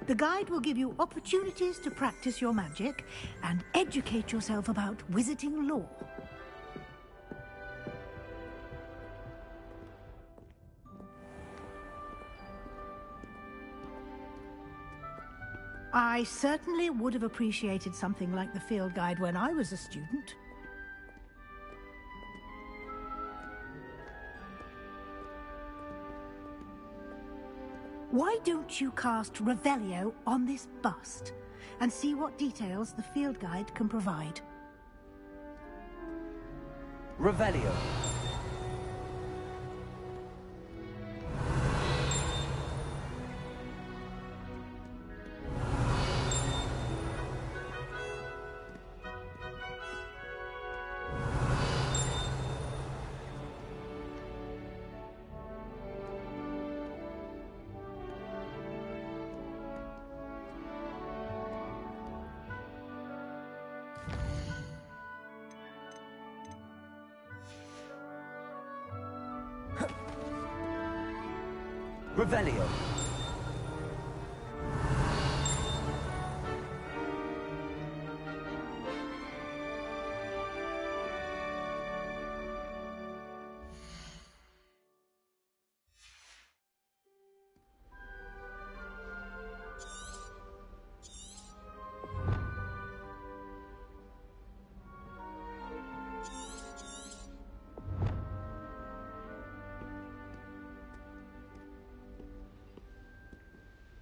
The guide will give you opportunities to practice your magic and educate yourself about wizarding lore. I certainly would have appreciated something like the field guide when I was a student. Why don't you cast Revelio on this bust and see what details the field guide can provide? Revelio. Revelio.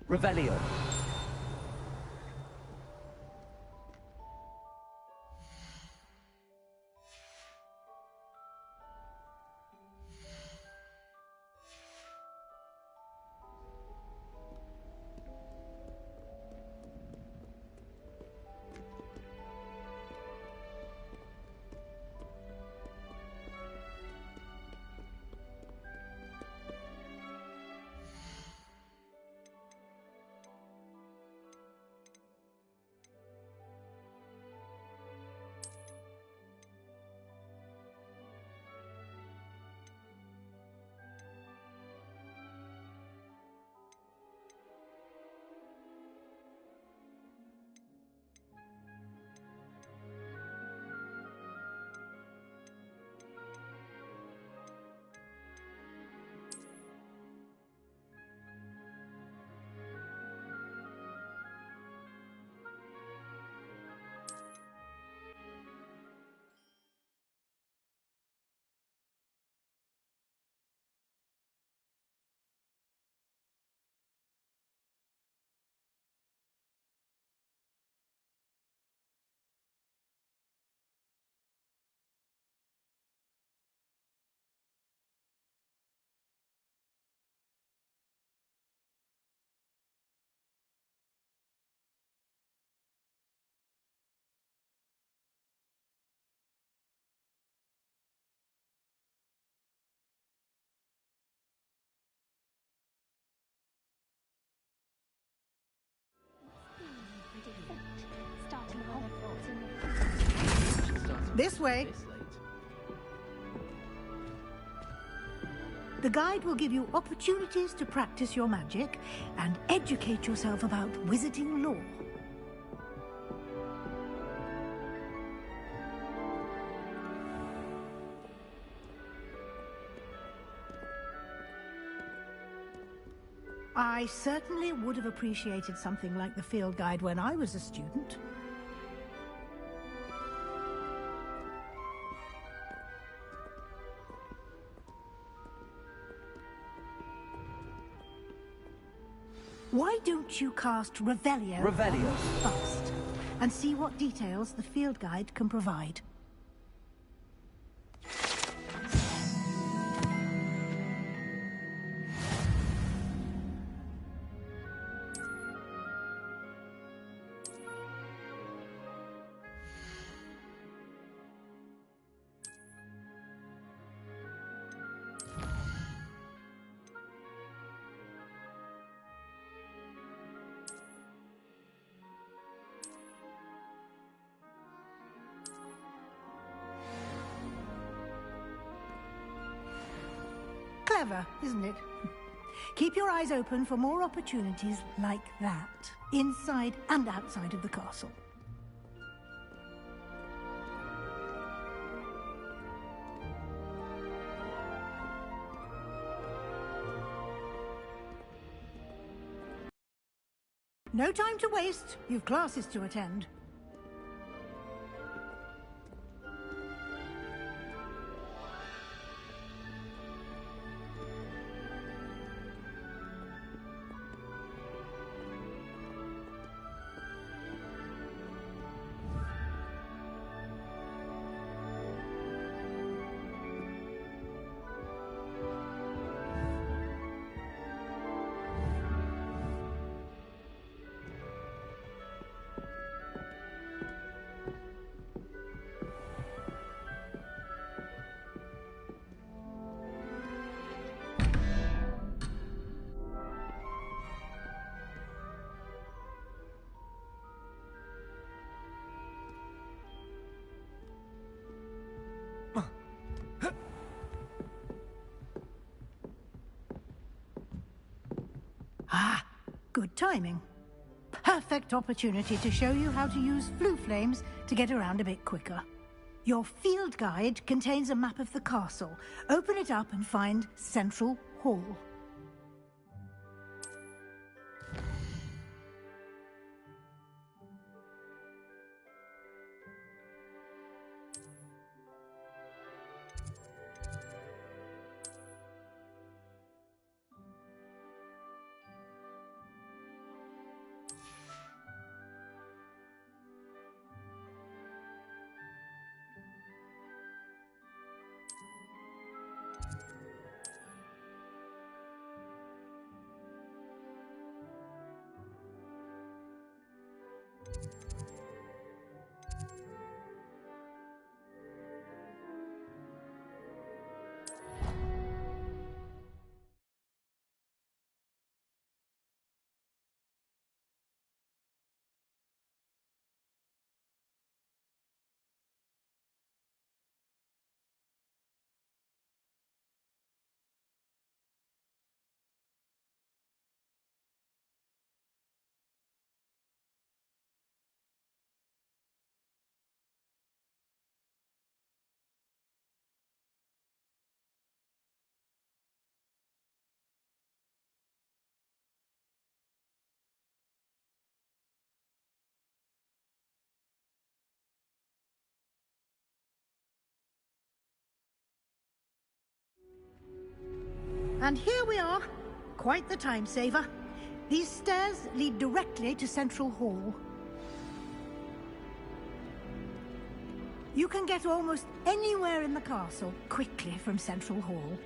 Revelio. Starting Hogwarts in the This way. The guide will give you opportunities to practice your magic and educate yourself about wizarding lore. I certainly would have appreciated something like the field guide when I was a student. Why don't you cast Revelio on this bust and see what details the field guide can provide? Clever, isn't it? Keep your eyes open for more opportunities like that, inside and outside of the castle. No time to waste. You've classes to attend. Ah, good timing. Perfect opportunity to show you how to use flue flames to get around a bit quicker. Your field guide contains a map of the castle. Open it up and find Central Hall. And here we are. Quite the time saver. These stairs lead directly to Central Hall. You can get almost anywhere in the castle quickly from Central Hall.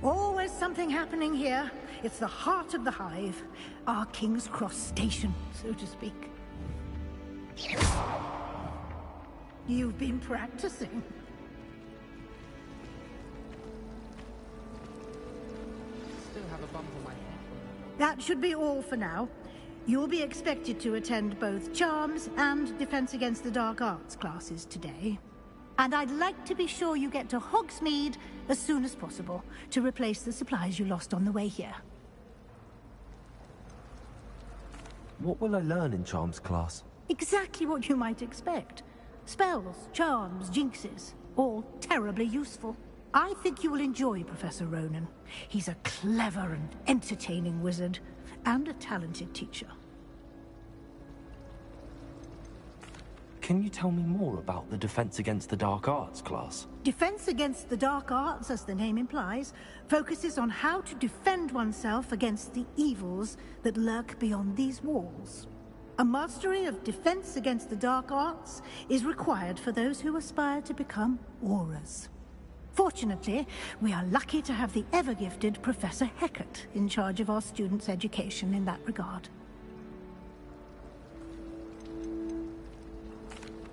Always something happening here. It's the heart of the hive. Our King's Cross station, so to speak. You've been practicing. Still have a bump on my head. That should be all for now. You'll be expected to attend both Charms and Defense Against the Dark Arts classes today. And I'd like to be sure you get to Hogsmeade as soon as possible to replace the supplies you lost on the way here. What will I learn in Charms class? Exactly what you might expect. Spells, charms, jinxes, all terribly useful. I think you will enjoy Professor Ronan. He's a clever and entertaining wizard, and a talented teacher. Can you tell me more about the Defense Against the Dark Arts class? Defense Against the Dark Arts, as the name implies, focuses on how to defend oneself against the evils that lurk beyond these walls. A mastery of Defense Against the Dark Arts is required for those who aspire to become Aurors. Fortunately, we are lucky to have the ever-gifted Professor Hecat in charge of our students' education in that regard.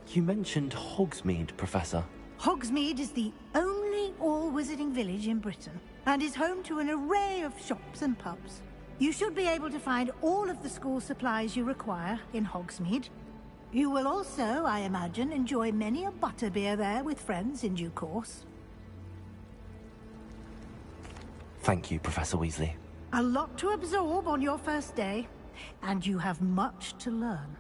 You mentioned Hogsmeade, Professor. Hogsmeade is the only all-wizarding village in Britain, and is home to an array of shops and pubs. You should be able to find all of the school supplies you require in Hogsmeade. You will also, I imagine, enjoy many a butterbeer there with friends in due course. Thank you, Professor Weasley. A lot to absorb on your first day, and you have much to learn.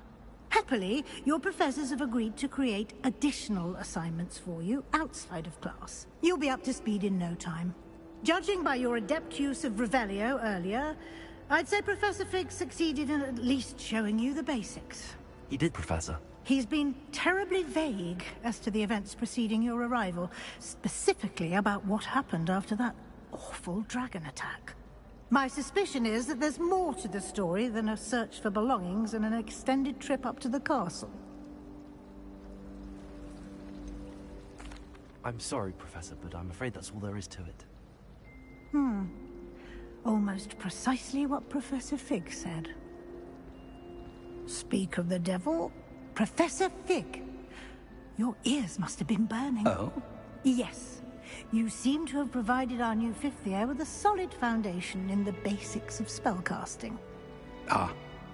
Happily, your professors have agreed to create additional assignments for you outside of class. You'll be up to speed in no time. Judging by your adept use of Revelio earlier, I'd say Professor Fig succeeded in at least showing you the basics. He did, Professor. He's been terribly vague as to the events preceding your arrival, specifically about what happened after that awful dragon attack. My suspicion is that there's more to the story than a search for belongings and an extended trip up to the castle. I'm sorry, Professor, but I'm afraid that's all there is to it. Almost precisely what Professor Fig said. Speak of the devil, Professor Fig. Your ears must have been burning. Oh? Yes. You seem to have provided our new fifth year with a solid foundation in the basics of spellcasting. Ah,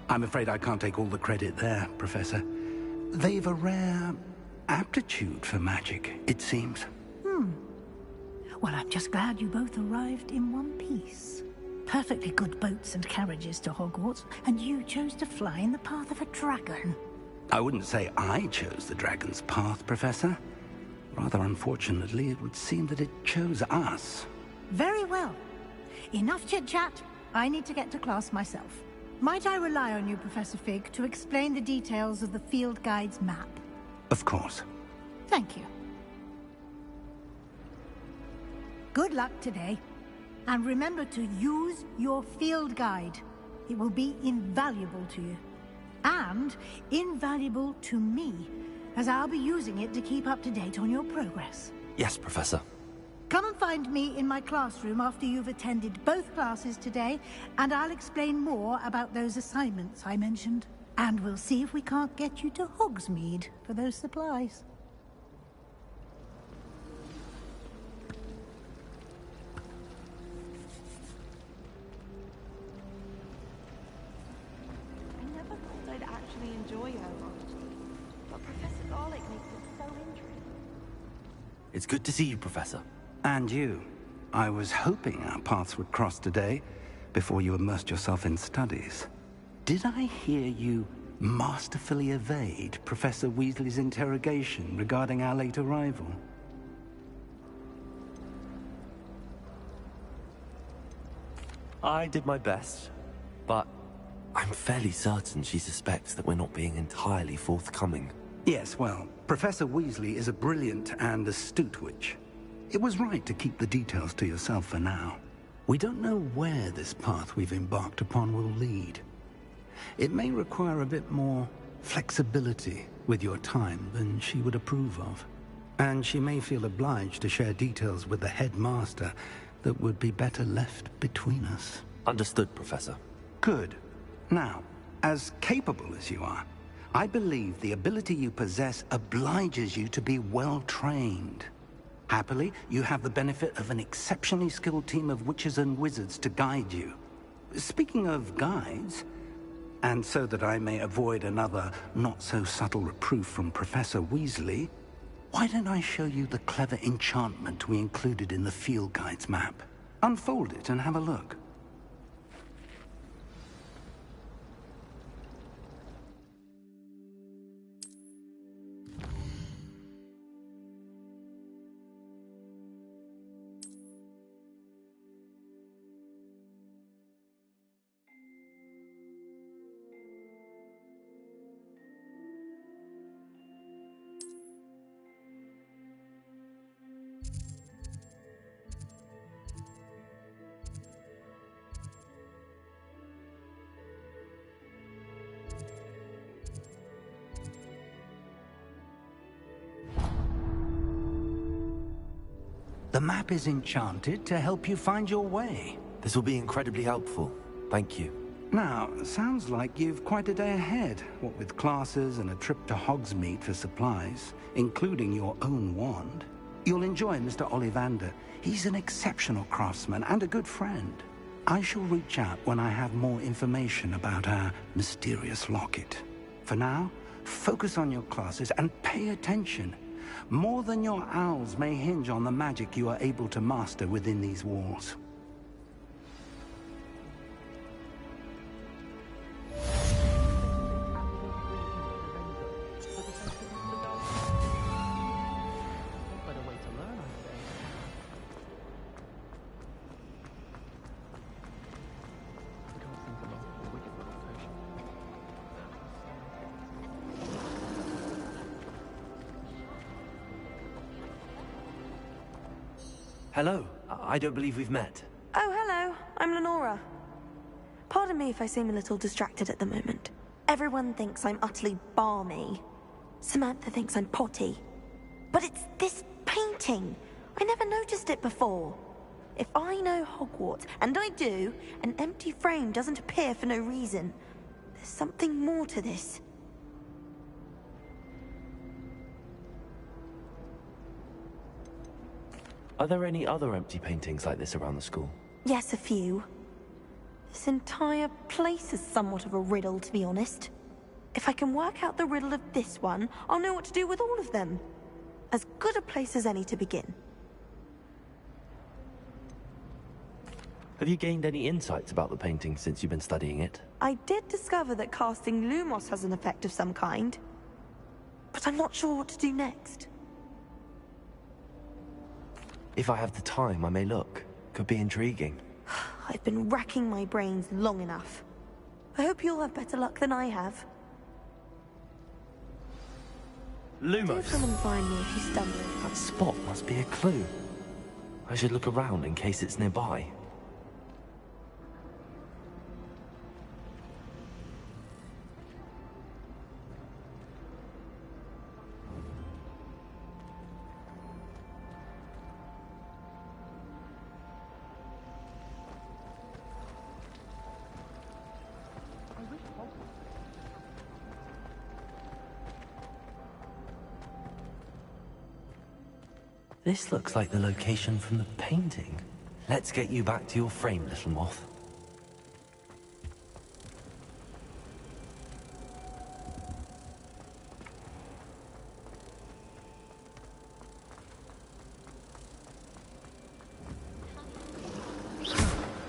I'm afraid I can't take all the credit there, Professor. They've a rare aptitude for magic, it seems. Well, I'm just glad you both arrived in one piece. Perfectly good boats and carriages to Hogwarts, and you chose to fly in the path of a dragon. I wouldn't say I chose the dragon's path, Professor. Rather unfortunately, it would seem that it chose us. Very well. Enough chit-chat. I need to get to class myself. Might I rely on you, Professor Fig, to explain the details of the field guide's map? Of course. Thank you. Good luck today. And remember to use your field guide. It will be invaluable to you. And invaluable to me, as I'll be using it to keep up to date on your progress. Yes, Professor. Come and find me in my classroom after you've attended both classes today, and I'll explain more about those assignments I mentioned. And we'll see if we can't get you to Hogsmeade for those supplies. I never thought I'd actually enjoy Hogwarts, but Professor Garlick makes it so interesting. It's good to see you, Professor. And you. I was hoping our paths would cross today, before you immersed yourself in studies. Did I hear you masterfully evade Professor Weasley's interrogation regarding our late arrival? I did my best, but I'm fairly certain she suspects that we're not being entirely forthcoming. Yes, well, Professor Weasley is a brilliant and astute witch. It was right to keep the details to yourself for now. We don't know where this path we've embarked upon will lead. It may require a bit more flexibility with your time than she would approve of. And she may feel obliged to share details with the headmaster that would be better left between us. Understood, Professor. Good. Now, as capable as you are, I believe the ability you possess obliges you to be well-trained. Happily, you have the benefit of an exceptionally skilled team of witches and wizards to guide you. Speaking of guides, and so that I may avoid another not-so-subtle reproof from Professor Weasley, why don't I show you the clever enchantment we included in the field guide's map? Unfold it and have a look. The map is enchanted to help you find your way. This will be incredibly helpful. Thank you. Now, sounds like you've quite a day ahead, what with classes and a trip to Hogsmeade for supplies, including your own wand. You'll enjoy Mr. Ollivander. He's an exceptional craftsman and a good friend. I shall reach out when I have more information about our mysterious locket. For now, focus on your classes and pay attention. More than your owls may hinge on the magic you are able to master within these walls. Hello. I don't believe we've met. Oh, hello. I'm Lenora. Pardon me if I seem a little distracted at the moment. Everyone thinks I'm utterly balmy. Samantha thinks I'm potty. But it's this painting. I never noticed it before. If I know Hogwarts, and I do, an empty frame doesn't appear for no reason. There's something more to this. Are there any other empty paintings like this around the school? Yes, a few. This entire place is somewhat of a riddle, to be honest. If I can work out the riddle of this one, I'll know what to do with all of them. As good a place as any to begin. Have you gained any insights about the painting since you've been studying it? I did discover that casting Lumos has an effect of some kind. But I'm not sure what to do next. If I have the time, I may look. Could be intriguing. I've been racking my brains long enough. I hope you'll have better luck than I have. Do come Lumos! and find me if you stumble. That spot must be a clue. I should look around in case it's nearby. This looks like the location from the painting. Let's get you back to your frame, little moth.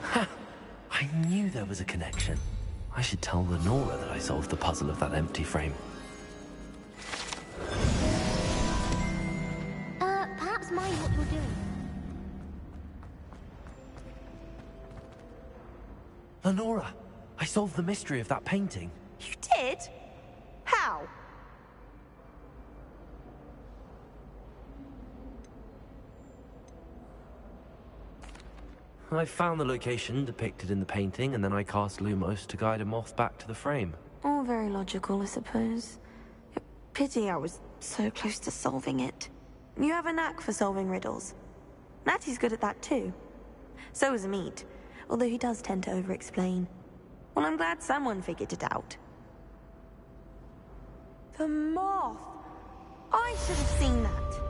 Ha! I knew there was a connection. I should tell Lenora that I solved the puzzle of that empty frame. Perhaps mind what you're doing. Lenora! I solved the mystery of that painting. You did? How? I found the location depicted in the painting, and then I cast Lumos to guide a moth back to the frame. All very logical, I suppose. Pity I was so close to solving it. You have a knack for solving riddles. Natty's good at that too. So is Amit, although he does tend to over-explain. Well, I'm glad someone figured it out. The moth! I should have seen that.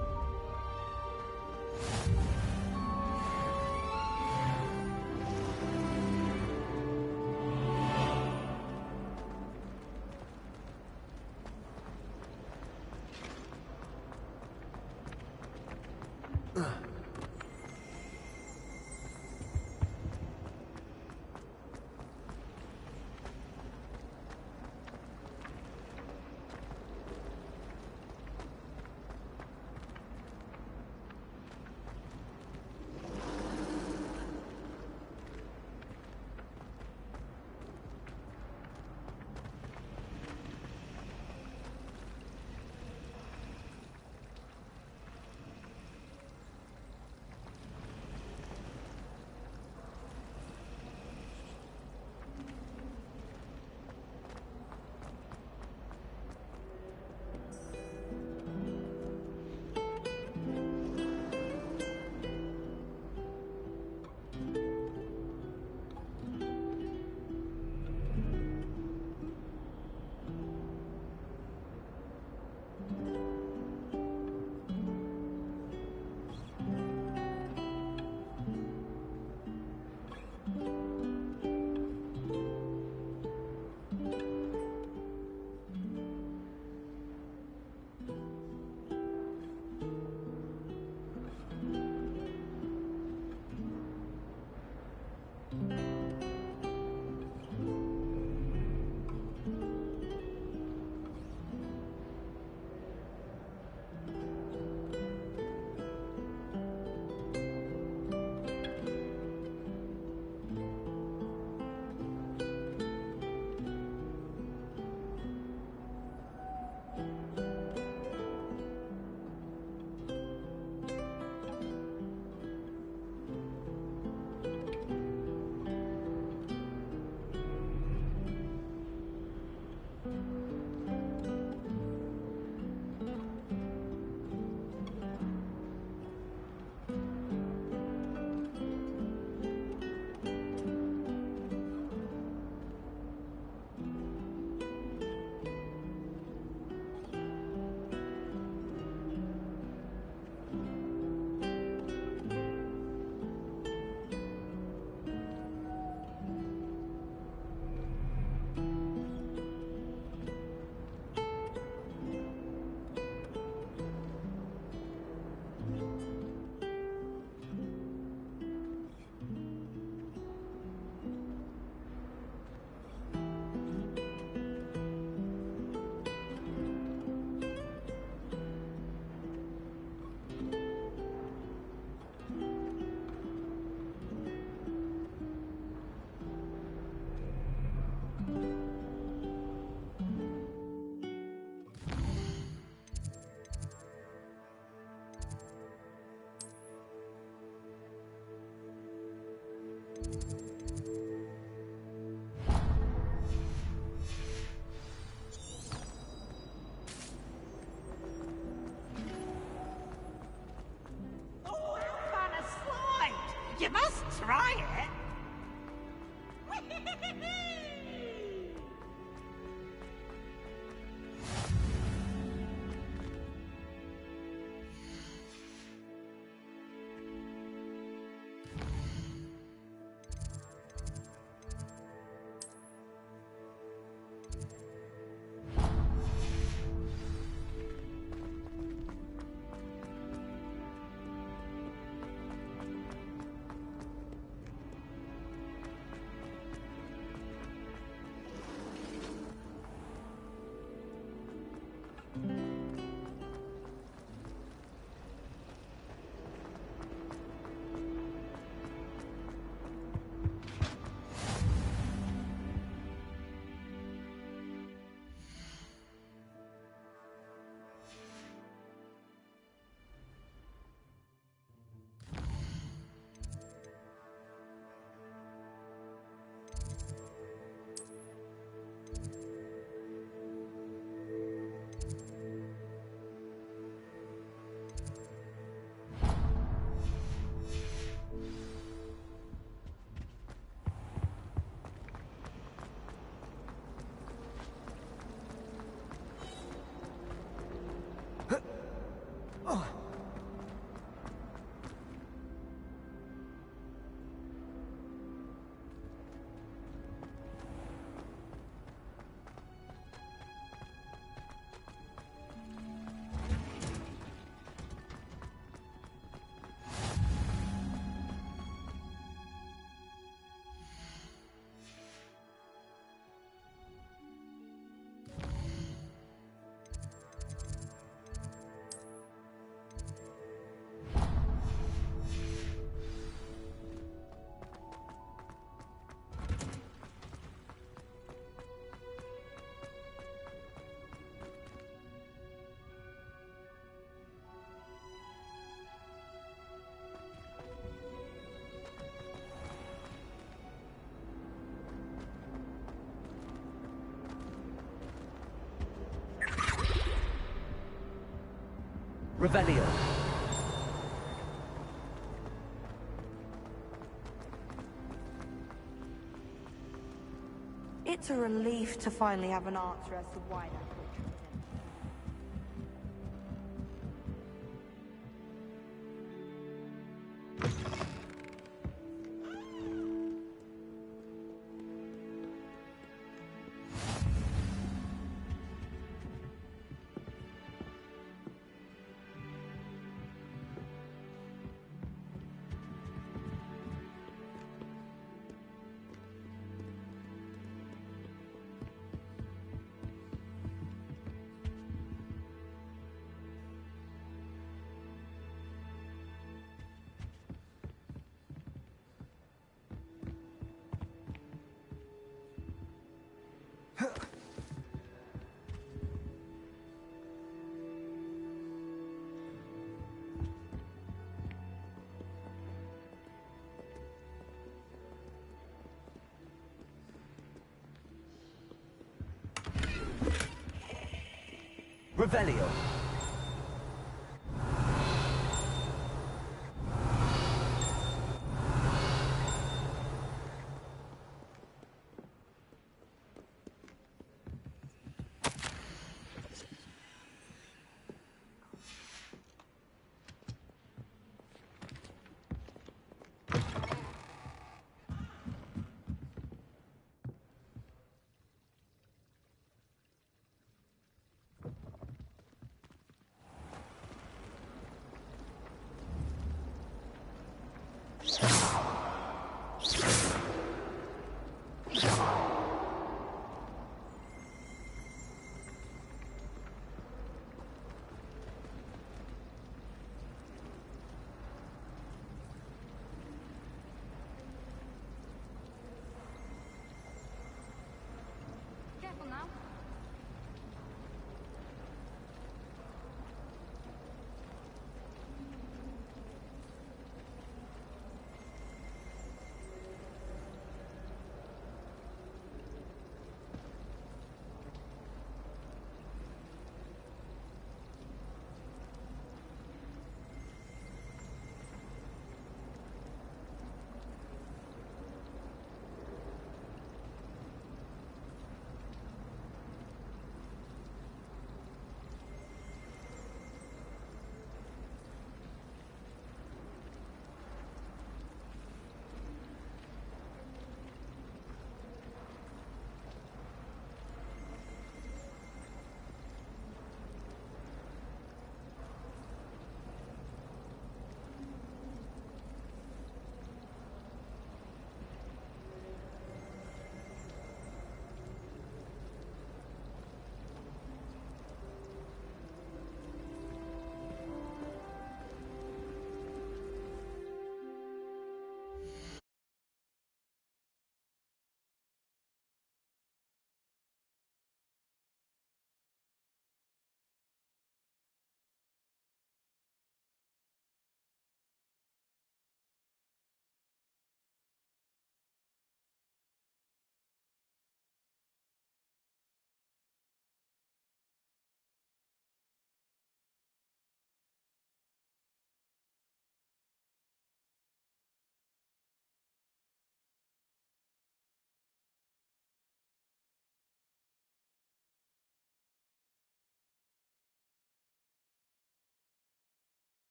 Oh, how fun a slide! You must try it! Revelio. It's a relief to finally have an answer as to why that picture was in. Revelio.